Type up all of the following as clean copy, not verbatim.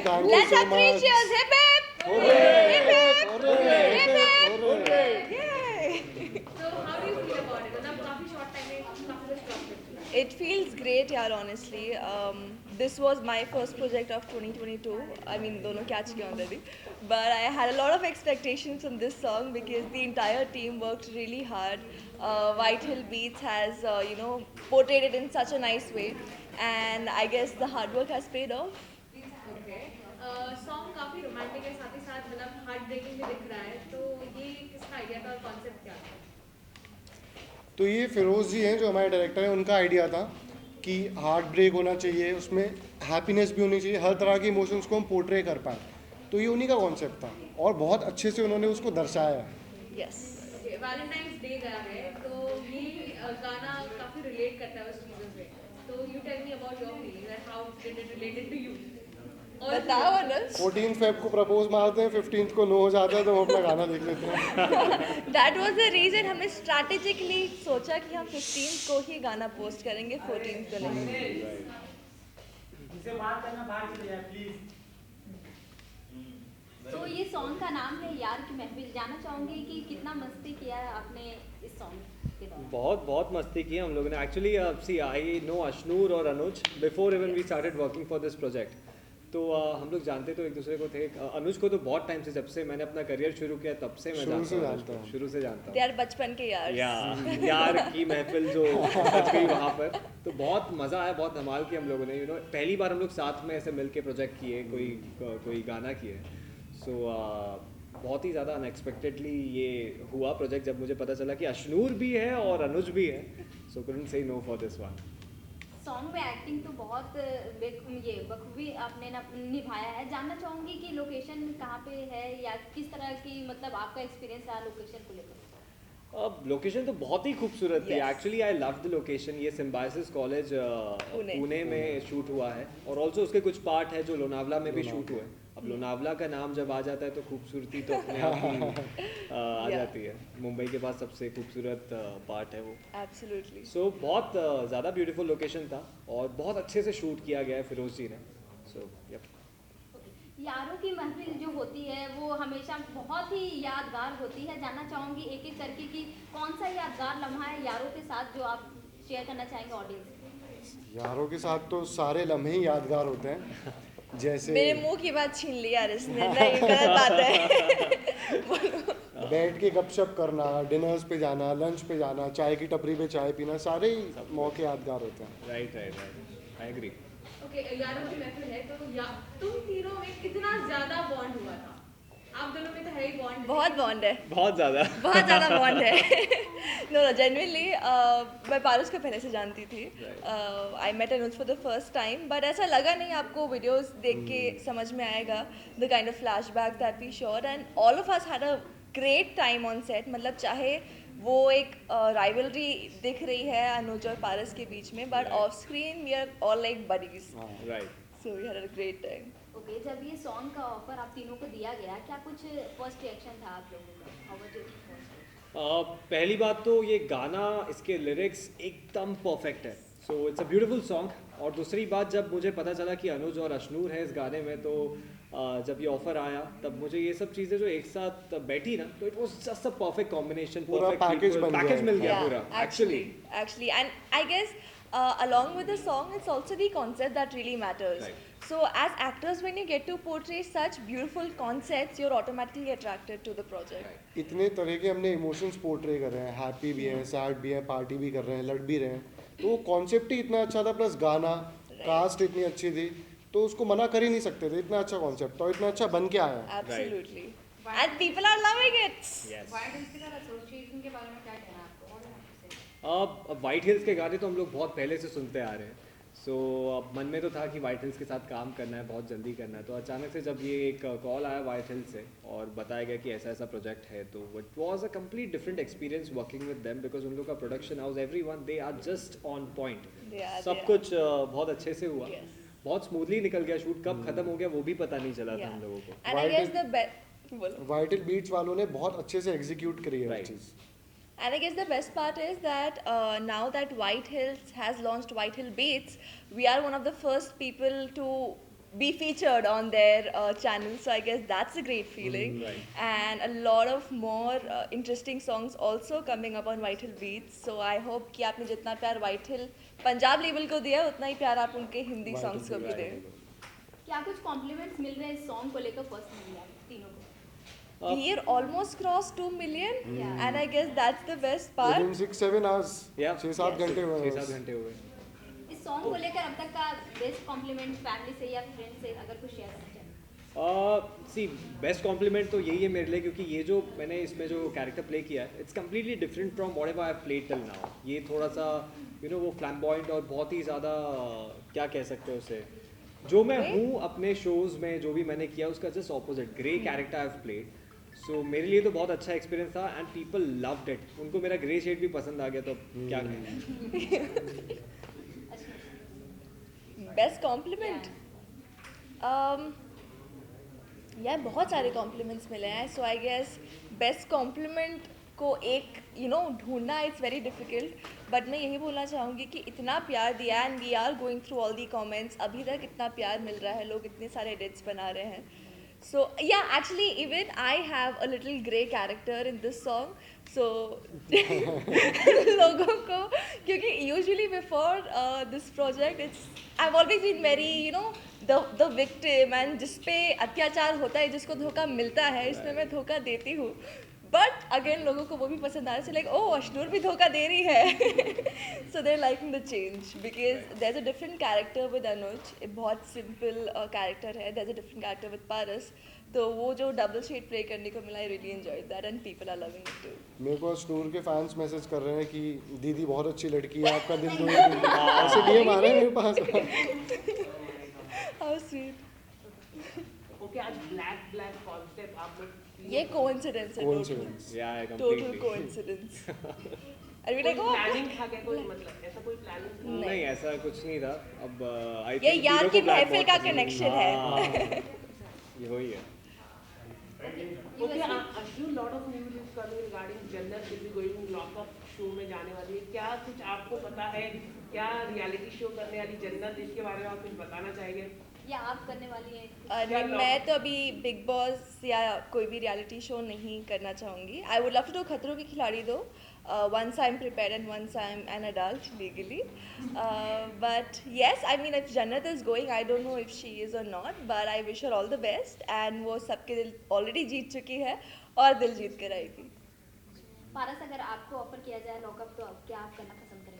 thank you Let's so have three much. cheers. Hip hip. Hip hip. Hip hip. Yay. So how do you feel about it? मतलब काफी short time में काफी कुछ cross कर चुके It feels great, yaar. Honestly, this was my first project of 2022. I mean, दोनों catch किया already, but I had a lot of expectations from this song because the entire team worked really hard. White Hill Beats has, portrayed it in such a nice way, and I guess the hard work has paid off. Okay. Song काफी romantic है साथ ही साथ मतलब heart breaking भी दिख रहा है तो ये किसका idea था और concept क्या था? तो ये फिरोज़ जी हैं जो हमारे डायरेक्टर हैं, उनका आइडिया था कि हार्ट ब्रेक होना चाहिए, उसमें हैप्पीनेस भी होनी चाहिए, हर तरह के इमोशंस को हम पोर्ट्रे कर पाएँ। तो ये उन्हीं का कॉन्सेप्ट था और बहुत अच्छे से उन्होंने उसको दर्शाया है। Yes. Okay. Valentine's Day गया है तो ये गाना काफी relate करता है उस चीज़ों से तो you tell me about your feelings and how did it related to you? बताओ अनस. 14 फेब को प्रपोज मारते हैं, 15 को नो हो जाता है तो हम अपना गाना देख लेते हैं। That was the reason हमने strategically सोचा कि हम 15th को ही गाना पोस्ट करेंगे, 14th को नहीं. इसे बात करना बाहर चले जाए प्लीज। तो ये सॉन्ग का नाम है यार की महफिल। जानना चाहूँगी कि कितना मस्ती किया है आपने इस सॉन्ग के दौरान? बहुत बहुत मस्ती की हम लोगों ने actually. See I know Ashnoor और Anuj before even we started working for this project. तो हम लोग जानते तो एक दूसरे को थे। अनुज को तो बहुत टाइम से, जब से मैंने अपना करियर शुरू किया तब से मैं जानता हूँ, शुरू से जानता They हूँ। are बचपन के यार. यार की महफिल जो बच गई वहाँ पर, तो बहुत मज़ा आया, बहुत धमाल की हम लोगों ने। पहली बार हम लोग साथ में ऐसे मिल के प्रोजेक्ट किए, कोई गाना किए। सो बहुत ही ज़्यादा अनएक्सपेक्टेडली ये हुआ प्रोजेक्ट जब मुझे पता चला कि अशनूर भी है और अनुज भी है। सो couldn't say no for this one। Song में एक्टिंग तो बहुत बखूबी आपने निभाया है। जानना चाहूँगी कि लोकेशन कहाँ पे है या किस तरह की मतलब आपका एक्सपीरियंस रहा लोकेशन को लेकर? अब लोकेशन तो बहुत ही खूबसूरत थी। Yes. Actually I love the location. ये सिम्बायोसिस कॉलेज पुणे पुणे में शूट हुआ है और ऑल्सो उसके कुछ पार्ट है जो लोनावला में भी शूट हुए। अब लोनावला का नाम जब आ जाता है तो खूबसूरती तो अपने आप ही आ जाती है। मुंबई के पास सबसे खूबसूरत पार्ट है वो। Absolutely. सो बहुत ज़्यादा ब्यूटीफुल लोकेशन था और बहुत अच्छे से शूट किया गया है फिरोज जी ने। सो यारों की महफिल जो होती है वो हमेशा बहुत ही यादगार होती है। जानना चाहूँगी एक एक करके कि कौन सा यादगार लम्हा है यारों के साथ जो आप शेयर करना चाहेंगे ऑडियंस? यारों के साथ तो सारे लम्हे ही यादगार होते हैं। जैसे मेरे मुंह की बात छीन ली यार इसने. नहीं, गलत बात है. बैठ के गपशप करना, डिनर्स पे जाना, लंच पे जाना, चाय की टपरी पे चाय पीना, सारे ही मौके यादगार होते हैं। Right I agree. Okay, यारों की महफिल है तो तुम तीनों में कितना ज़्यादा बॉन्ड हुआ था? आप दोनों में तो है ही बॉन्ड। बहुत बॉन्ड है. बहुत ज़्यादा बॉन्ड है. No, genuinely, मैं पारुस को पहले से जानती थी. I met Anuj for the first time, but ऐसा लगा नहीं आपको वीडियोस देख के समझ में आएगा the kind of flashbacks that we shot and all of us had a great time on set. मतलब चाहे वो एक rivalry दिख रही है अनुज और पारस के बीच में, but off screen we are all like buddies. Right. So we had a great time. Okay, जब ये सॉन्ग का ऑफर आप तीनों को दिया गया, क्या कुछ फर्स्ट रिएक्शन था आप लोगों का? How was your first reaction? पहली बात तो ये गाना, इसके लिरिक्स एकदम परफेक्ट है। So it's a beautiful song. और दूसरी बात, जब मुझे पता चला कि अनुज और अशनूर है इस गाने में, तो जब ये ऑफर आया तब मुझे ये सब चीज़ें जो एक साथ बैठी ना, तो it was just a perfect combination, पूरा पैकेज बन गया। पैकेज मिल गया Yeah, पूरा actually, and I guess along with the song, it's also the concept that really matters. Right. So as actors, when you get to portray such beautiful concepts, you're automatically attracted to the project. इतने तरह के हमने emotions portray कर रहे हैं, happy भी हैं, sad भी हैं, पार्टी भी कर रहे हैं, लड़ भी रहे हैं, तो वो कॉन्सेप्ट ही इतना अच्छा था, प्लस गाना, कास्ट इतनी अच्छी थी, तो उसको मना कर ही नहीं सकते थे। इतना अच्छा कॉन्सेप्ट और इतना अच्छा बन के आया है। Absolutely. And people are loving it. Yes. Wild hills के साथ एसोसिएशन के बारे में क्या कहना है आपको? और आपसे अब वाइट हिल्स के गाने तो हम लोग बहुत पहले से सुनते आ रहे हैं। सो अब मन में तो था कि वाइट हिल्स के साथ काम करना है, बहुत जल्दी करना है। तो अचानक से जब ये एक कॉल आया वाइट हिल्स से और बताया गया कि ऐसा ऐसा प्रोजेक्ट है, तो it was a complete different experience working with them, because उन लोग का production house, everyone, they are just on point. They are, सब they कुछ बहुत अच्छे से हुआ। Yes. बहुत स्मूथली निकल गया शूट। कब खत्म हो गया वो भी पता नहीं चला था Yeah. हम लोगों को। And I White guess Hill- the best. White hill beats वालों ने बहुत अच्छे से एग्जीक्यूट करी है वो Right. Cheese. And I guess the best part is that now that White Hills has launched White Hill Beats, we are one of the first people to be featured on their channel. So I guess that's a great feeling. Right. And a lot of more interesting songs also coming up on White Hill Beats. So I hope कि आपने जितना प्यार White Hill Punjab level को दिया उतना ही प्यार आप उनके हिंदी songs को भी दें. क्या कुछ कॉम्प्लीमेंट्स मिल रहे हैं इस सॉन्ग को लेकर पर्सनली आप तीनों को? Year almost crossed 2 million, Yeah. and I guess that's the best part. Within 6-7 hours, Yeah. 6-7 घंटे हुए 6-7 घंटे हो गए. इस सॉन्ग को लेकर अब तक का बेस्ट कॉम्प्लीमेंट फैमिली से या फ्रेंड से अगर कुछ शेयर करना चाहें? सी बेस्ट कॉम्प्लीमेंट तो यही है मेरे लिए, क्योंकि ये जो मैंने इसमें जो कैरेक्टर प्ले किया है, it's completely different from what ever I have played till now. ये थोड़ा सा वो फ्लैम्बॉयंट और बहुत ही ज़्यादा क्या कह सकते हो उसे, जो मैं हूँ अपने शोज़ में जो भी मैंने किया उसका just opposite grey character I have played. So मेरे लिए तो बहुत अच्छा एक्सपीरियंस था एंड पीपल लव्ड इट. उनको मेरा ग्रे शेड भी पसंद आ गया, तो क्या कहना. Best compliment. यार बहुत सारे कॉम्प्लीमेंट्स मिले हैं. सो आई गेस बेस्ट कॉम्प्लीमेंट को एक ढूंढना इट्स वेरी डिफिकल्ट, बट मैं यही बोलना चाहूँगी कि इतना प्यार दिया and we are going through all the comments. अभी तक इतना प्यार मिल रहा है, लोग इतने सारे एडिट्स बना रहे हैं. So yeah, actually even I have a little grey character in this song. So लोगों को, क्योंकि usually before this project I've always been very the victim, and जिस पे अत्याचार होता है, जिसको धोखा मिलता है, इसमें मैं धोखा देती हूँ. बट अगेन लोगों को वो भी पसंद आ रहा है. लाइक ओ अश्नूर भी धोखा दे रही है. So they are liking the change because there is a different character with Anuj. बहुत सिंपल कैरेक्टर है. There is a different character with Paras. तो वो जो डबल शेड प्ले करने को मिला, I really enjoyed that and people are loving it too. मेरे को अश्नूर के फैंस मैसेज कर रहे हैं कि दीदी बहुत अच्छी लड़की है, आपका दिल दूर ऐसे डीएम आ रहे हैं मेरे पास. How sweet. ओके, आज ब्लैक कॉन्सेप्ट आप लोग ये कोइंसिडेंस है. Coincidence. Total coincidence. I we like planning था क्या कोई, मतलब ऐसा कोई प्लानिंग? नहीं, ऐसा कुछ नहीं था. अब आई ये यार की महफिल का कनेक्शन है. ये वही है. Okay, Ashwin lot of news is coming regarding Jannat will be going lot of show में जाने वाली है. क्या कुछ आपको पता है? क्या रियलिटी शो करने वाली जन्नत, इसके बारे में आप कुछ बताना चाहेंगे? या आप करने वाली हैं? अरे मैं तो अभी बिग बॉस या कोई भी रियलिटी शो नहीं करना चाहूँगी. I would love to do Khatron ke खिलाड़ी दो. Once I'm prepared and once I'm an adult legally. But yes, I mean if Jannat is going, I don't know if she is or not, but I wish her all the best. And वो सबके दिल already जीत चुकी है और दिल जीत कर आएगी. पारस, अगर आपको ऑफर किया जाए लॉकअप, तो अब क्या आप करना पसंद करेंगे?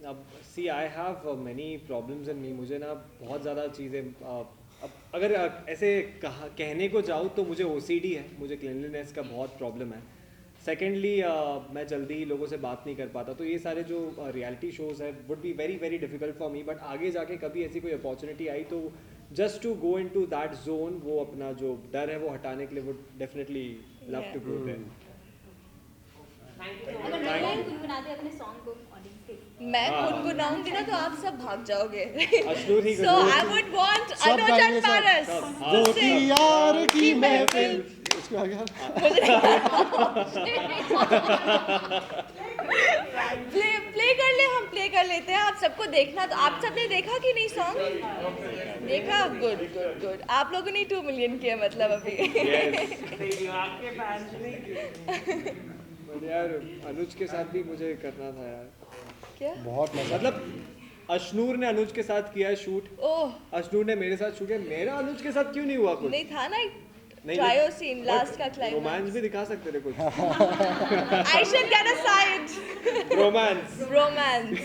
अब see I have many problems in me. मुझे ना बहुत ज़्यादा चीज़ें अब अगर ऐसे कहने को जाऊँ तो मुझे OCD है. मुझे क्लीनलीनेस का बहुत प्रॉब्लम है. सेकेंडली मैं जल्दी लोगों से बात नहीं कर पाता. तो ये सारे जो रियलिटी शोज़ है would be very very difficult for me. But आगे जाके कभी ऐसी कोई अपॉर्चुनिटी आई तो just to go into that zone, वो अपना जो डर है वो हटाने के लिए would definitely love to go there. अगर मैं गुनगुना दे अपने सॉन्ग को ऑडियंस के, मैं गुनगुनाऊंगी ना तो आप सब भाग जाओगे. अश्नूर ही So I would want Anuj and Paras. वो थी यार की महफिल. उसके आगे प्ले कर ले, हम प्ले कर लेते हैं. आप सबको देखना, तो आप सबने देखा कि नहीं सॉन्ग? देखा. Good good good. आप लोगों ने 2 मिलियन किया मतलब अभी. आपके फैंस नहीं. यार अनुज के साथ भी मुझे करना था यार. क्या? बहुत मजा. मतलब अश्नूर ने अनुज के साथ किया है शूट, ओह अश्नूर ने मेरे साथ शूट किया. मेरा अनुज के साथ क्यों नहीं हुआ कुछ? नहीं था ना नहीं, ट्रायो सीन लास्ट का रोमांस क्लाइमेक्स. भी दिखा सकते थे कुछ. I should get a side. Romance. Romance.